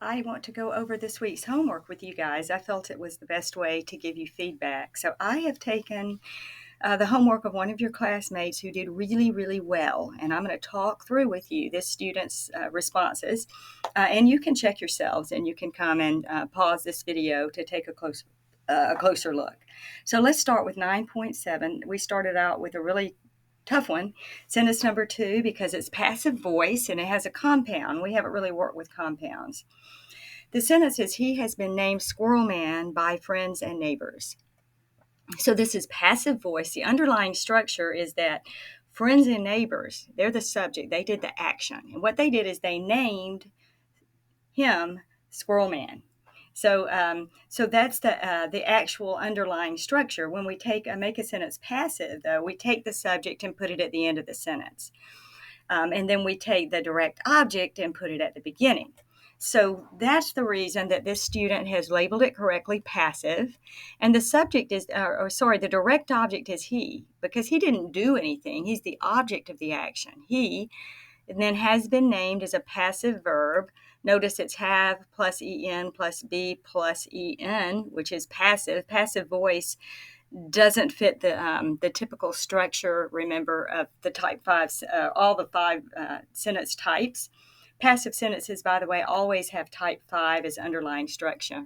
I want to go over this week's homework with you guys. I felt it was the best way to give you feedback. So I have taken the homework of one of your classmates who did really, really well, and I'm going to talk through with you this student's responses. And you can check yourselves, and you can come and pause this video to take a closer look. So let's start with 9.7. We started out with a really tough one. Sentence number 2, because it's passive voice and it has a compound. We haven't really worked with compounds. The sentence is, he has been named Squirrel Man by friends and neighbors. So this is passive voice. The underlying structure is that friends and neighbors, they're the subject. They did the action. And what they did is they named him Squirrel Man. So that's the actual underlying structure. When we make a sentence passive, though, we take the subject and put it at the end of the sentence. And then we take the direct object and put it at the beginning. So that's the reason that this student has labeled it correctly passive. And the subject is, the direct object is he, because he didn't do anything. He's the object of the action. He, and then has been named as a passive verb. Notice it's have plus en plus be plus en, which is passive. Passive voice doesn't fit the typical structure, remember, of the type 5, all the 5 sentence types. Passive sentences, by the way, always have type 5 as underlying structure.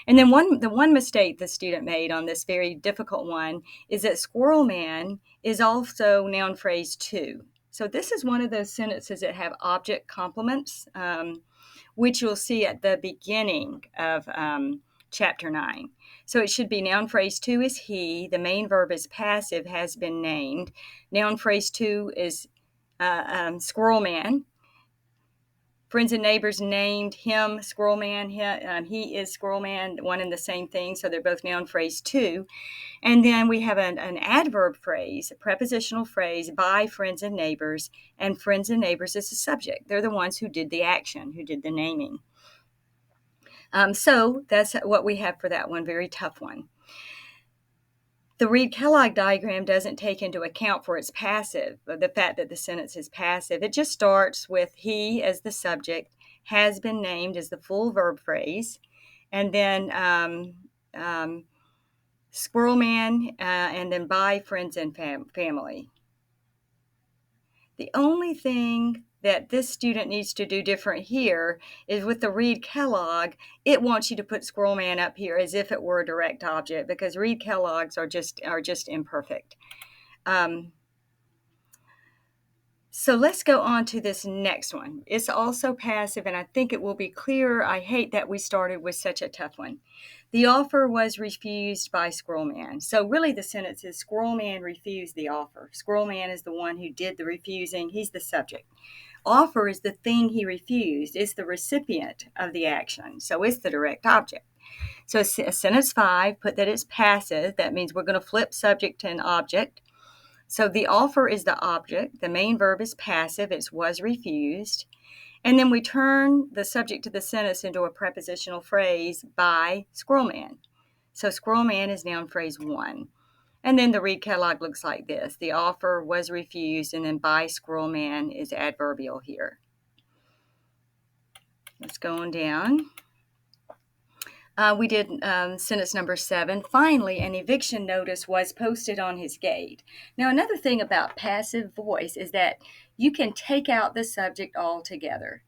And then the one mistake the student made on this very difficult one is that Squirrel Man is also noun phrase 2. So this is one of those sentences that have object complements, which you'll see at the beginning of chapter 9. So it should be noun phrase 2 is he. The main verb is passive, has been named. Noun phrase 2 is Squirrel Man. Friends and neighbors named him Squirrel Man. He is Squirrel Man, one and the same thing. So they're both noun phrase 2. And then we have an adverb phrase, a prepositional phrase, by friends and neighbors. And friends and neighbors is the subject. They're the ones who did the action, who did the naming. So that's what we have for that one, very tough one. The Reed-Kellogg diagram doesn't take into account for its passive, the fact that the sentence is passive. It just starts with he as the subject, has been named as the full verb phrase, and then Squirrel Man, and then by friends and family. The only thing that this student needs to do different here is with the Reed-Kellogg, it wants you to put Squirrel Man up here as if it were a direct object, because Reed-Kellogg's are just imperfect. So let's go on to this next one. It's also passive, and I think it will be clearer. I hate that we started with such a tough one. The offer was refused by Squirrel Man. So really the sentence is Squirrel Man refused the offer. Squirrel Man is the one who did the refusing. He's the subject. Offer is the thing he refused. It's the recipient of the action. So it's the direct object. So sentence 5, put that it's passive. That means we're going to flip subject to an object. So the offer is the object. The main verb is passive. It was refused. And then we turn the subject to the sentence into a prepositional phrase by Squirrel Man. So Squirrel Man is noun phrase 1. And then the Reed-Kellogg looks like this. The offer was refused, and then by Squirrel Man is adverbial here. Let's go on down. We did sentence number 7. Finally, an eviction notice was posted on his gate. Now, another thing about passive voice is that you can take out the subject altogether.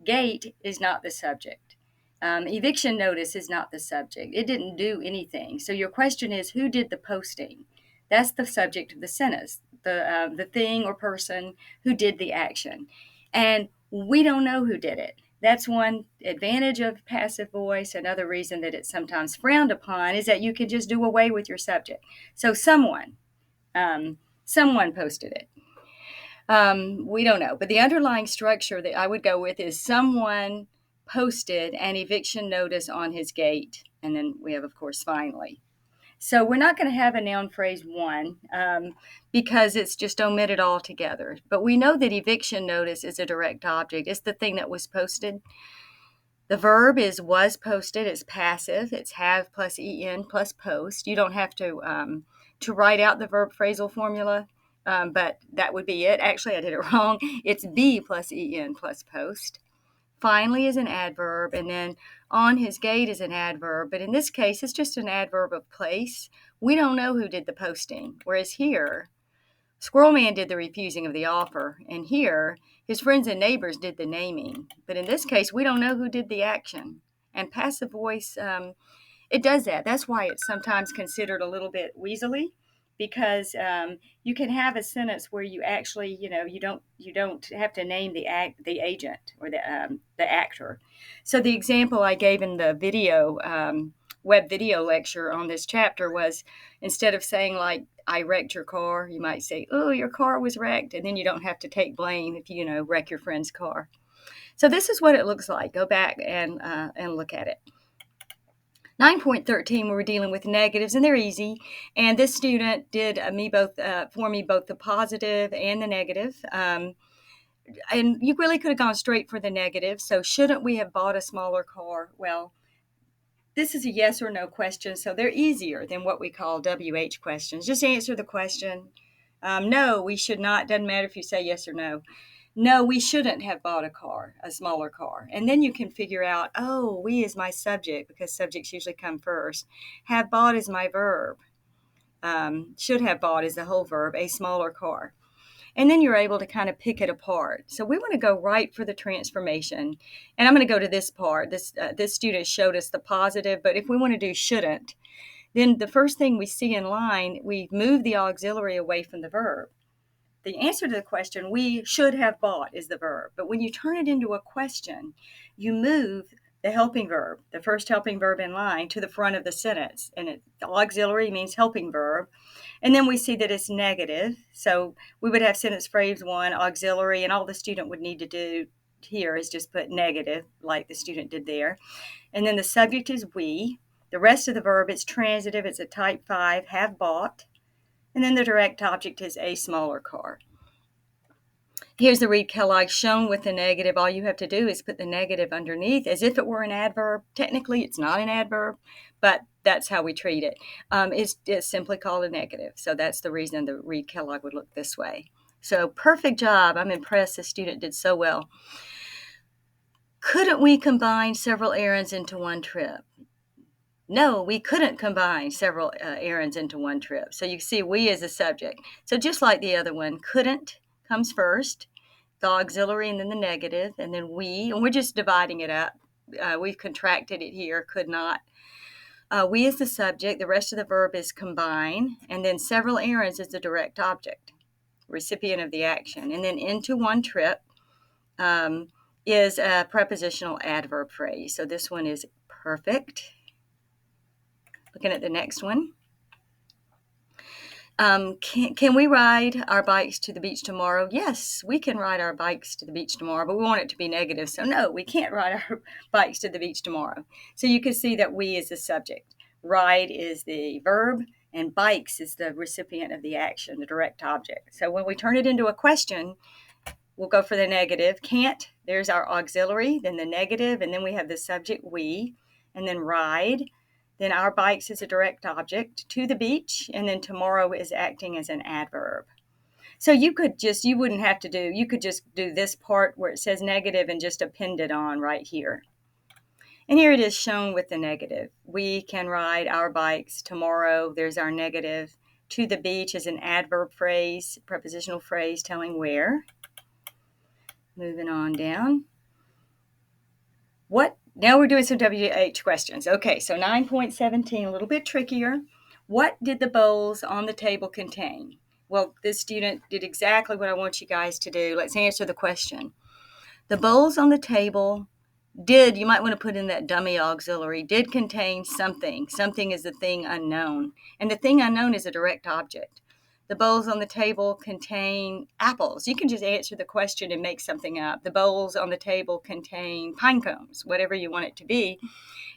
Gate is not the subject. Eviction notice is not the subject. It didn't do anything. So your question is, who did the posting? That's the subject of the sentence, the thing or person who did the action. And we don't know who did it. That's one advantage of passive voice. Another reason that it's sometimes frowned upon is that you can just do away with your subject. So someone posted it. We don't know. But the underlying structure that I would go with is someone posted an eviction notice on his gate. And then we have, of course, finally. So we're not going to have a noun phrase 1 because it's just omitted altogether. But we know that eviction notice is a direct object. It's the thing that was posted. The verb is was posted. It's passive. It's have plus en plus post. You don't have to write out the verb phrasal formula, but that would be it. Actually, I did it wrong. It's be plus en plus post. Finally is an adverb, and then on his gate is an adverb. But in this case, it's just an adverb of place. We don't know who did the posting. Whereas here, Squirrel Man did the refusing of the offer, and here, his friends and neighbors did the naming. But in this case, we don't know who did the action. And passive voice, it does that. That's why it's sometimes considered a little bit weaselly, because you can have a sentence where you actually, you don't have to name the agent or the actor. So the example I gave in the video web video lecture on this chapter was, instead of saying like, I wrecked your car, you might say, oh, your car was wrecked, and then you don't have to take blame if you wreck your friend's car. So this is what it looks like. Go back and look at it. 9.13, we were dealing with negatives, and they're easy. And this student did for me both the positive and the negative. And you really could have gone straight for the negative. So shouldn't we have bought a smaller car? Well, this is a yes or no question, so they're easier than what we call WH questions. Just answer the question. No, we should not. Doesn't matter if you say yes or no. No, we shouldn't have bought a smaller car. And then you can figure out, oh, we is my subject, because subjects usually come first. Have bought is my verb. Should have bought is the whole verb, a smaller car. And then you're able to kind of pick it apart. So we want to go right for the transformation. And I'm going to go to this part. This student showed us the positive, but if we want to do shouldn't, then the first thing we see in line, we move the auxiliary away from the verb. The answer to the question, we should have bought, is the verb. But when you turn it into a question, you move the helping verb, the first helping verb in line, to the front of the sentence. And the auxiliary means helping verb. And then we see that it's negative. So we would have sentence phrase 1, auxiliary, and all the student would need to do here is just put negative, like the student did there. And then the subject is we. The rest of the verb is transitive. It's a type 5, have bought. And then the direct object is a smaller car. Here's the Reed Kellogg shown with the negative. All you have to do is put the negative underneath as if it were an adverb. Technically, it's not an adverb, but that's how we treat it. It's simply called a negative. So that's the reason the Reed Kellogg would look this way. So perfect job. I'm impressed. The student did so well. Couldn't we combine several errands into one trip? No, we couldn't combine several errands into one trip. So you see we as a subject. So just like the other one, couldn't comes first, the auxiliary and then the negative, and then we, and we're just dividing it up. We've contracted it here, could not. We is the subject, the rest of the verb is combine, and then several errands is the direct object, recipient of the action. And then into one trip is a prepositional adverb phrase. So this one is perfect. Looking at the next one. Can we ride our bikes to the beach tomorrow? Yes, we can ride our bikes to the beach tomorrow, but we want it to be negative. So no, we can't ride our bikes to the beach tomorrow. So you can see that we is the subject. Ride is the verb, and bikes is the recipient of the action, the direct object. So when we turn it into a question, we'll go for the negative. Can't, there's our auxiliary, then the negative, and then we have the subject we, and then ride. Then our bikes is a direct object, to the beach, and then tomorrow is acting as an adverb. So you could just do this part where it says negative and just append it on right here. And here it is shown with the negative. We can ride our bikes tomorrow. There's our negative. To the beach is an adverb phrase, prepositional phrase telling where. Moving on down. Now we're doing some WH questions. Okay, so 9.17, a little bit trickier. What did the bowls on the table contain? Well, this student did exactly what I want you guys to do. Let's answer the question. The bowls on the table you might want to put in that dummy auxiliary, did contain something. Something is the thing unknown. And the thing unknown is a direct object. The bowls on the table contain apples. You can just answer the question and make something up. The bowls on the table contain pine cones, whatever you want it to be.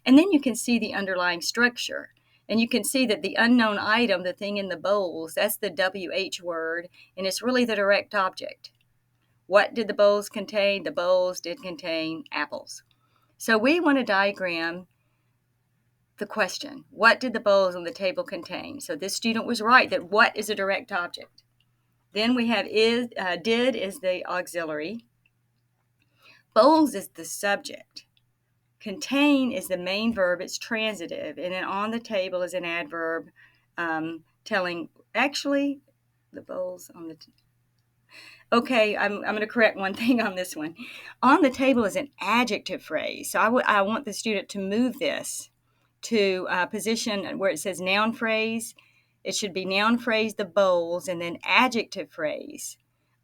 And then you can see the underlying structure. And you can see that the unknown item, the thing in the bowls, that's the WH word, and it's really the direct object. What did the bowls contain? The bowls did contain apples. So we want to diagram the question. What did the bowls on the table contain? So this student was right that what is a direct object. Then we have did is the auxiliary. Bowls is the subject. Contain is the main verb, it's transitive. And then on the table is an adverb telling, actually, the bowls on the okay, I'm going to correct one thing on this one. On the table is an adjective phrase. So I want the student to move this to a position where it says noun phrase. It should be noun phrase, the bowls, and then adjective phrase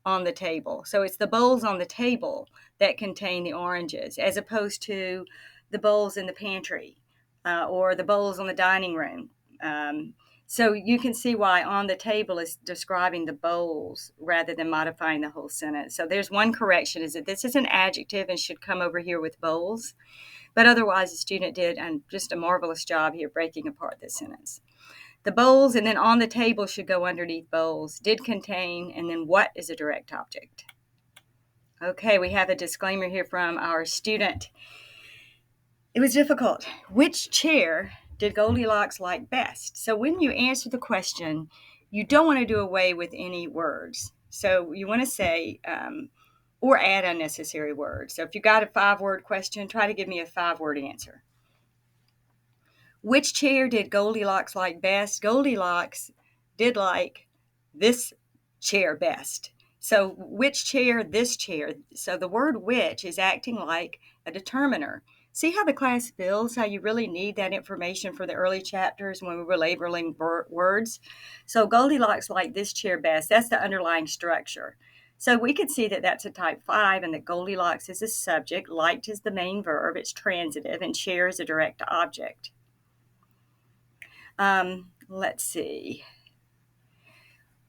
on the table. So it's the bowls on the table that contain the oranges, as opposed to the bowls in the pantry or the bowls on the dining room. So you can see why on the table is describing the bowls rather than modifying the whole sentence. So there's one correction, is that this is an adjective and should come over here with bowls. But otherwise, the student did just a marvelous job here breaking apart this sentence. The bowls and then on the table should go underneath bowls. Did contain, and then what is a direct object? Okay, we have a disclaimer here from our student. It was difficult. Which chair did Goldilocks like best? So when you answer the question, you don't want to do away with any words. So you want to say or add unnecessary words. So if you got a 5-word question, try to give me a 5-word answer. Which chair did Goldilocks like best? Goldilocks did like this chair best. So which chair, this chair. So the word which is acting like a determiner. See how the class feels, how you really need that information for the early chapters when we were labeling words. So Goldilocks liked this chair best. That's the underlying structure. So we could see that that's a type 5 and that Goldilocks is a subject, liked is the main verb, it's transitive, and chair is a direct object. Let's see.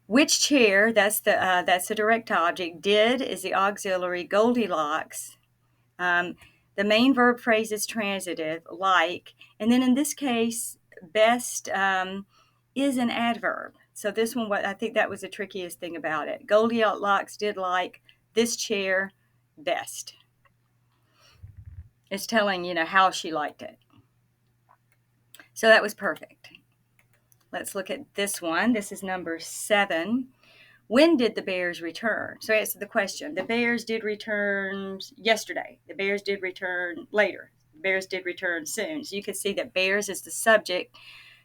Which chair, that's the direct object. Did is the auxiliary. Goldilocks. The main verb phrase is transitive, like. And then in this case, best is an adverb. So this one, I think that was the trickiest thing about it. Goldilocks did like this chair best. It's telling, how she liked it. So that was perfect. Let's look at this one. This is number 7. When did the Bears return? So answer the question. The Bears did return yesterday. The Bears did return later. The Bears did return soon. So you can see that Bears is the subject,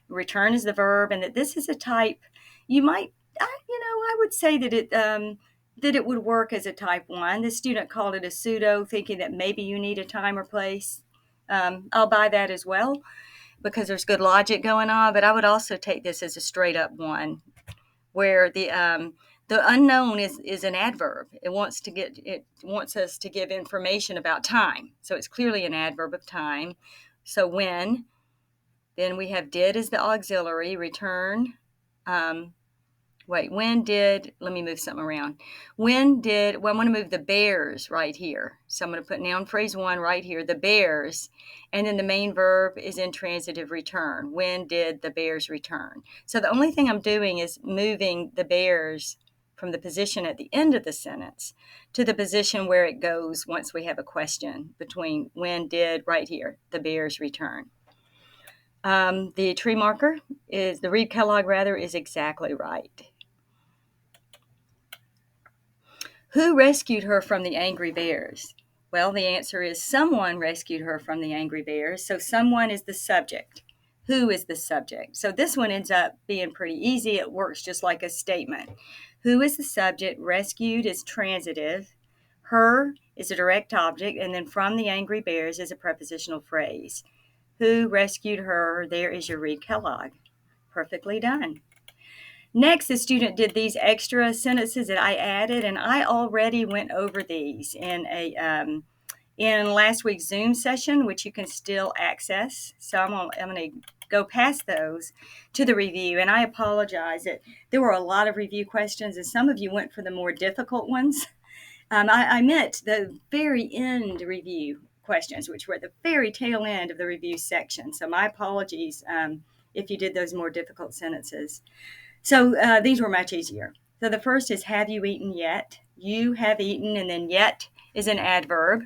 return is the verb, and that this is a type. You might, I would say that it would work as a type 1. The student called it a pseudo, thinking that maybe you need a time or place. I'll buy that as well, because there's good logic going on, but I would also take this as a straight up 1, where the unknown is an adverb. It wants us to give information about time, so it's clearly an adverb of time. So when, then we have did as the auxiliary, return. When did, let me move something around. I'm going to move the Bears right here. So I'm going to put noun phrase 1 right here, the Bears, and then the main verb is intransitive return. When did the Bears return? So the only thing I'm doing is moving the Bears from the position at the end of the sentence to the position where it goes once we have a question between when did, right here, the Bears return. The tree marker is, the Reed Kellogg rather, is exactly right. Who rescued her from the angry bears? Well, the answer is someone rescued her from the angry bears. So someone is the subject. Who is the subject? So this one ends up being pretty easy. It works just like a statement. Who is the subject? Rescued is transitive. Her is a direct object. And then from the angry bears is a prepositional phrase. Who rescued her? There is your Reed Kellogg. Perfectly done. Next, the student did these extra sentences that I added, and I already went over these in last week's Zoom session, which you can still access. So I'm going to go past those to the review, and I apologize that there were a lot of review questions, and some of you went for the more difficult ones. I meant the very end review questions, which were at the very tail end of the review section. So my apologies if you did those more difficult sentences. So these were much easier. So the first is, have you eaten yet? You have eaten, and then yet is an adverb.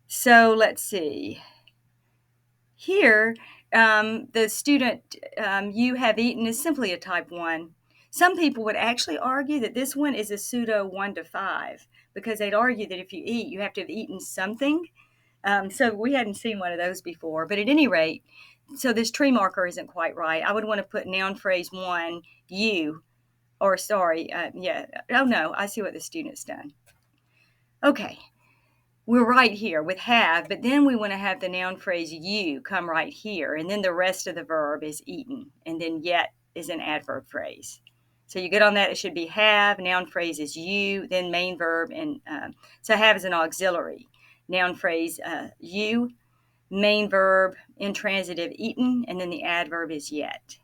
So let's see. Here, the student, you have eaten, is simply a type 1. Some people would actually argue that this one is a pseudo 1 to 5, because they'd argue that if you eat, you have to have eaten something. So we hadn't seen one of those before. But at any rate, so this tree marker isn't quite right. I would want to put noun phrase 1, you, or sorry, yeah. Oh no, I see what the student's done. Okay, we're right here with have, but then we want to have the noun phrase you come right here, and then the rest of the verb is eaten, and then yet is an adverb phrase. So you get on that, it should be have, noun phrase is you, then main verb, and so have is an auxiliary. Noun phrase you, main verb, intransitive eaten, and then the adverb is yet.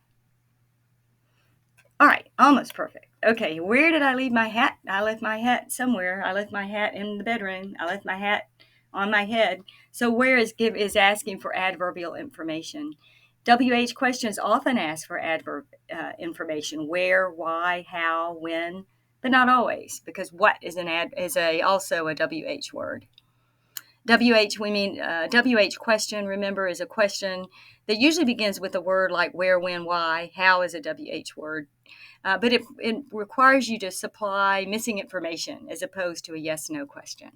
All right, almost perfect. Okay, where did I leave my hat? I left my hat somewhere. I left my hat in the bedroom. I left my hat on my head. So where is asking for adverbial information. WH questions often ask for adverb information: where, why, how, when, but not always, because what is also a WH word. WH question, remember, is a question that usually begins with a word like where, when, why. How is a WH word. But it requires you to supply missing information as opposed to a yes/no question.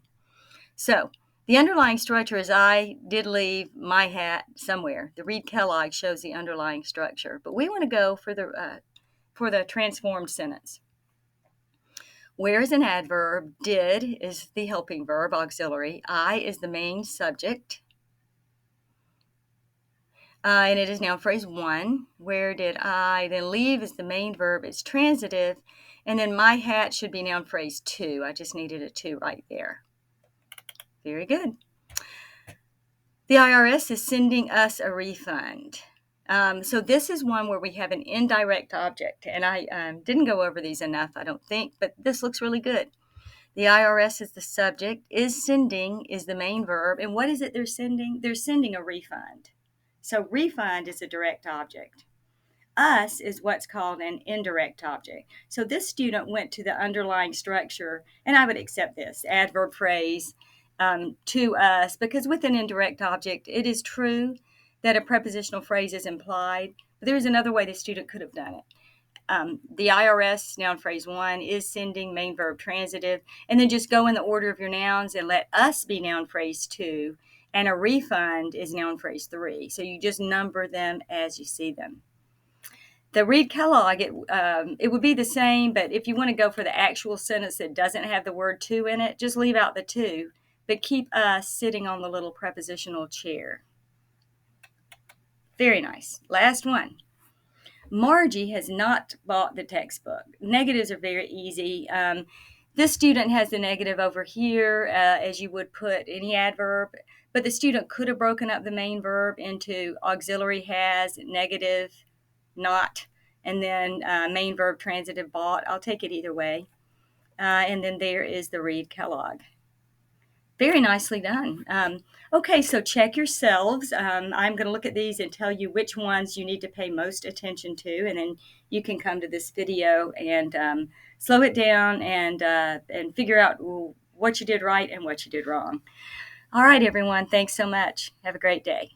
So the underlying structure is I did leave my hat somewhere. The Reed-Kellogg shows the underlying structure. But we want to go for the transformed sentence. Where is an adverb, did is the helping verb, auxiliary, I is the main subject, and it is noun phrase 1. Where did I, then leave is the main verb, it's transitive, and then my hat should be noun phrase 2. I just needed a 2 right there. Very good. The IRS is sending us a refund. So this is one where we have an indirect object, and I didn't go over these enough, I don't think, but this looks really good. The IRS is the subject, is sending is the main verb, and what is it they're sending? They're sending a refund. So refund is a direct object. Us is what's called an indirect object. So this student went to the underlying structure, and I would accept this, adverb phrase, to us, because with an indirect object, it is true that a prepositional phrase is implied, but there's another way the student could have done it. The IRS, noun phrase 1, is sending, main verb transitive, and then just go in the order of your nouns and let us be noun phrase 2, and a refund is noun phrase 3. So you just number them as you see them. The Reed-Kellogg, it would be the same, but if you want to go for the actual sentence that doesn't have the word to in it, just leave out the to, but keep us sitting on the little prepositional chair. Very nice. Last one. Margie has not bought the textbook. Negatives are very easy. This student has the negative over here, as you would put any adverb, but the student could have broken up the main verb into auxiliary has, negative, not, and then main verb transitive bought. I'll take it either way. And then there is the Reed-Kellogg. Very nicely done. Okay, so check yourselves. I'm going to look at these and tell you which ones you need to pay most attention to, and then you can come to this video and slow it down and figure out what you did right and what you did wrong. All right, everyone. Thanks so much. Have a great day.